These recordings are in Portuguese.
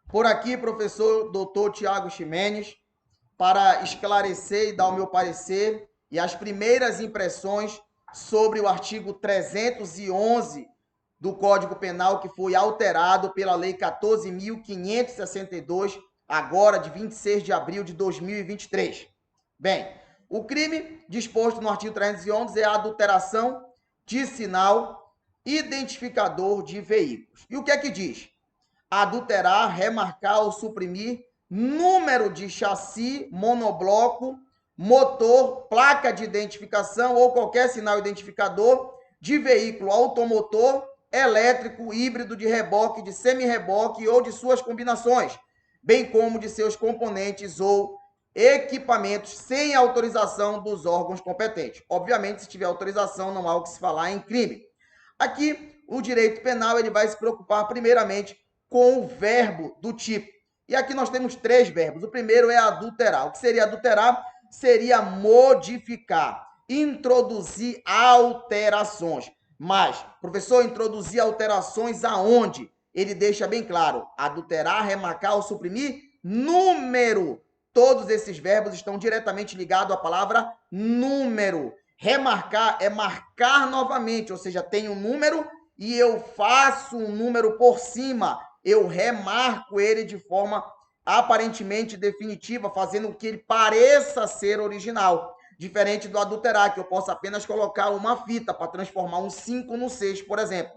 Por aqui, professor Dr. Tiago Ximenes, para esclarecer e dar o meu parecer e as primeiras impressões sobre o artigo 311 do Código Penal, que foi alterado pela Lei 14.562, agora de 26 de abril de 2023. Bem, o crime disposto no artigo 311 é a adulteração de sinal identificador de veículos. E o que é que diz? Adulterar, remarcar ou suprimir número de chassi, monobloco, motor, placa de identificação ou qualquer sinal identificador de veículo automotor, elétrico, híbrido, de reboque, de semi-reboque ou de suas combinações, bem como de seus componentes ou equipamentos sem autorização dos órgãos competentes. Obviamente, se tiver autorização, não há o que se falar em crime. Aqui, o direito penal ele vai se preocupar primeiramente com o verbo do tipo. E aqui nós temos três verbos. O primeiro é adulterar. O que seria adulterar? Seria modificar, introduzir alterações. Mas, professor, introduzir alterações aonde? Ele deixa bem claro: adulterar, remarcar ou suprimir número. Todos esses verbos estão diretamente ligados à palavra número. Remarcar é marcar novamente, ou seja, tem um número e eu faço um número por cima. Eu remarco ele de forma aparentemente definitiva, fazendo que ele pareça ser original. Diferente do adulterar, que eu posso apenas colocar uma fita para transformar um 5 no 6, por exemplo.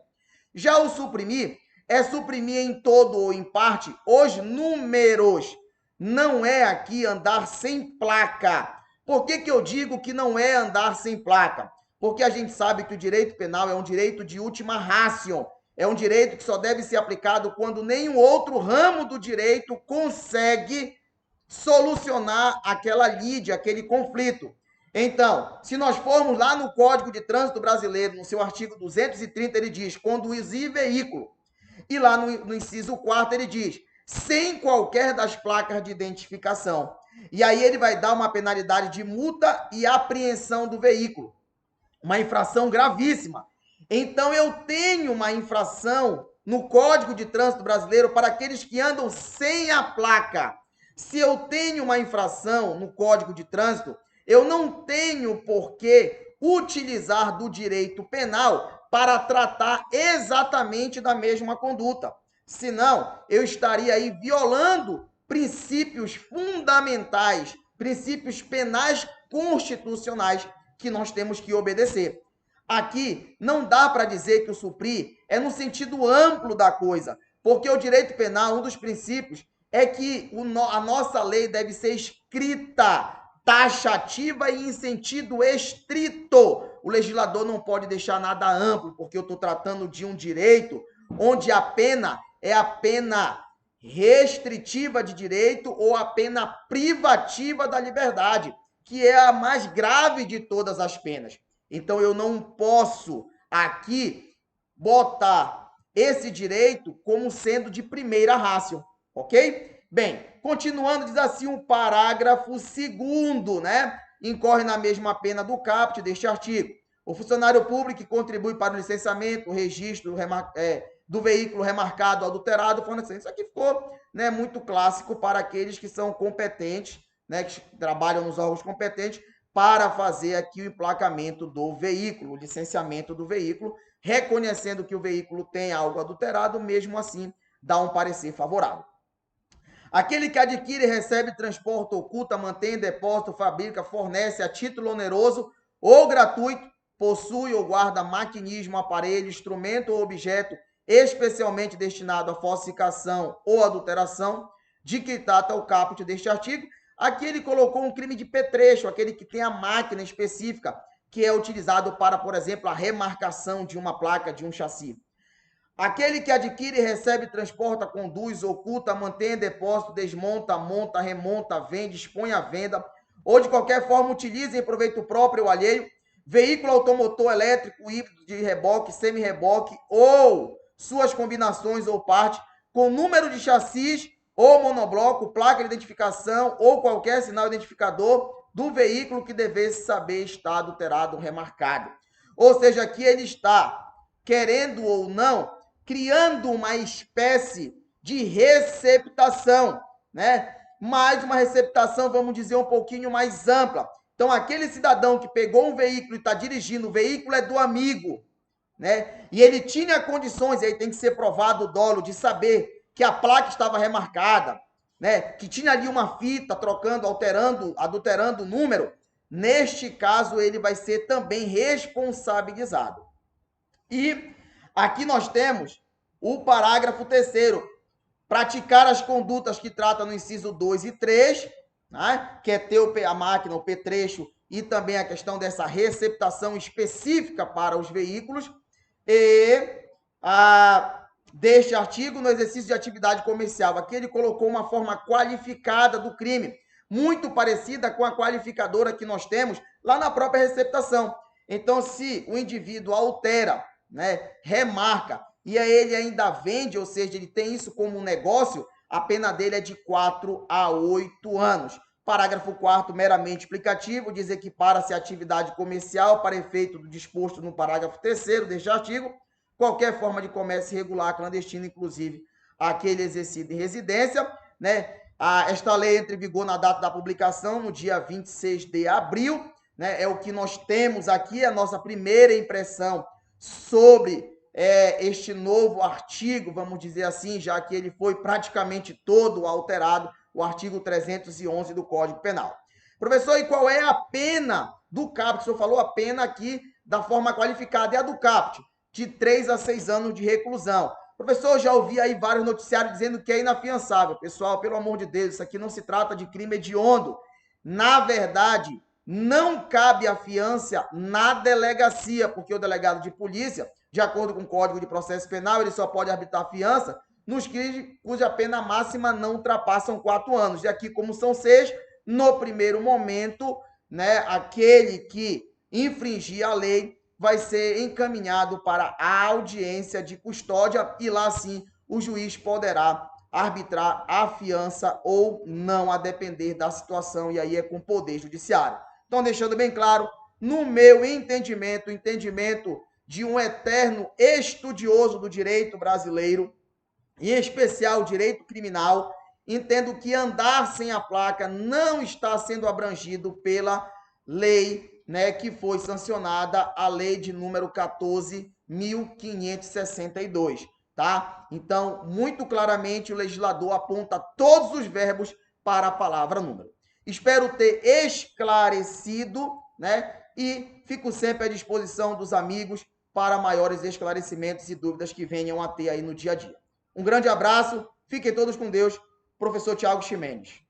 Já o suprimir é suprimir em todo ou em parte os números. Não é aqui andar sem placa. Por que eu digo que não é andar sem placa? Porque a gente sabe que o direito penal é um direito de última ratio. É um direito que só deve ser aplicado quando nenhum outro ramo do direito consegue solucionar aquela lide, aquele conflito. Então, se nós formos lá no Código de Trânsito Brasileiro, no seu artigo 230, ele diz: conduzir veículo. E lá no inciso 4 ele diz: sem qualquer das placas de identificação. E aí ele vai dar uma penalidade de multa e apreensão do veículo. Uma infração gravíssima. Então eu tenho uma infração no Código de Trânsito Brasileiro para aqueles que andam sem a placa. Se eu tenho uma infração no Código de Trânsito, eu não tenho por que utilizar do direito penal para tratar exatamente da mesma conduta. Senão, eu estaria aí violando princípios fundamentais, princípios penais constitucionais que nós temos que obedecer. Aqui não dá para dizer que o suprir é no sentido amplo da coisa, porque o direito penal, um dos princípios, é que a nossa lei deve ser escrita, taxativa e em sentido estrito. O legislador não pode deixar nada amplo, porque eu estou tratando de um direito onde a pena é a pena restritiva de direito ou a pena privativa da liberdade, que é a mais grave de todas as penas. Então, eu não posso aqui botar esse direito como sendo de primeira ratio, ok? Bem, continuando, diz assim o parágrafo 2º, né? Incorre na mesma pena do caput deste artigo. O funcionário público que contribui para o licenciamento, o registro do veículo remarcado, adulterado, fornecendo. Isso aqui ficou, né, muito clássico para aqueles que são competentes, né, que trabalham nos órgãos competentes, para fazer aqui o emplacamento do veículo, o licenciamento do veículo, reconhecendo que o veículo tem algo adulterado, mesmo assim, dá um parecer favorável. Aquele que adquire, recebe, transporta, oculta, mantém, depósito, fabrica, fornece a título oneroso ou gratuito, possui ou guarda maquinismo, aparelho, instrumento ou objeto especialmente destinado à falsificação ou adulteração, de que trata o caput deste artigo. Aqui ele colocou um crime de petrecho, aquele que tem a máquina específica, que é utilizado para, por exemplo, a remarcação de uma placa, de um chassi. Aquele que adquire, recebe, transporta, conduz, oculta, mantém depósito, desmonta, monta, remonta, vende, expõe à venda, ou de qualquer forma utiliza em proveito próprio ou alheio, veículo automotor elétrico, híbrido, de reboque, semi-reboque, ou suas combinações ou parte, com número de chassis ou monobloco, placa de identificação ou qualquer sinal identificador do veículo que devesse saber estar adulterado ou remarcado. Ou seja, aqui ele está, querendo ou não, criando uma espécie de receptação, né? Mais uma receptação, vamos dizer, um pouquinho mais ampla. Então, aquele cidadão que pegou um veículo e está dirigindo, o veículo é do amigo, né? E ele tinha condições, aí tem que ser provado o dolo, de saber que a placa estava remarcada, né? Que tinha ali uma fita trocando, alterando, adulterando o número. Neste caso, ele vai ser também responsabilizado. E aqui nós temos o parágrafo 3º, praticar as condutas que trata no inciso 2 e 3, né? Que é ter a máquina, o petrecho, e também a questão dessa receptação específica para os veículos, e deste artigo, no exercício de atividade comercial. Aqui ele colocou uma forma qualificada do crime, muito parecida com a qualificadora que nós temos lá na própria receptação. Então, se o indivíduo altera, né, remarca, e aí ele ainda vende, ou seja, ele tem isso como um negócio, a pena dele é de 4 a 8 anos. Parágrafo 4º, meramente explicativo, diz que para-se a atividade comercial para efeito do disposto no parágrafo 3º deste artigo, qualquer forma de comércio irregular, clandestino, inclusive aquele exercido em residência, né? Esta lei entra em vigor na data da publicação, no dia 26 de abril, né? É o que nós temos aqui, a nossa primeira impressão sobre este novo artigo, vamos dizer assim, já que ele foi praticamente todo alterado, o artigo 311 do Código Penal. Professor, e qual é a pena do CAPT? O senhor falou a pena aqui da forma qualificada, é a do CAPT, de 3 a 6 anos de reclusão. Professor, já ouvi aí vários noticiários dizendo que é inafiançável. Pessoal, pelo amor de Deus, isso aqui não se trata de crime hediondo. Na verdade, não cabe a fiança na delegacia, porque o delegado de polícia, de acordo com o Código de Processo Penal, ele só pode arbitrar fiança nos crimes cuja pena máxima não ultrapassam 4 anos. E aqui, como são 6, no primeiro momento, né, aquele que infringir a lei vai ser encaminhado para a audiência de custódia e lá sim o juiz poderá arbitrar a fiança ou não, a depender da situação, e aí é com o Poder Judiciário. Então, deixando bem claro, no meu entendimento, entendimento de um eterno estudioso do direito brasileiro, em especial o direito criminal, entendo que andar sem a placa não está sendo abrangido pela lei, né, que foi sancionada, a lei de número 14.562, tá? Então, muito claramente, o legislador aponta todos os verbos para a palavra número. Espero ter esclarecido, né? E fico sempre à disposição dos amigos para maiores esclarecimentos e dúvidas que venham a ter aí no dia a dia. Um grande abraço, fiquem todos com Deus, professor Tiago Ximenes.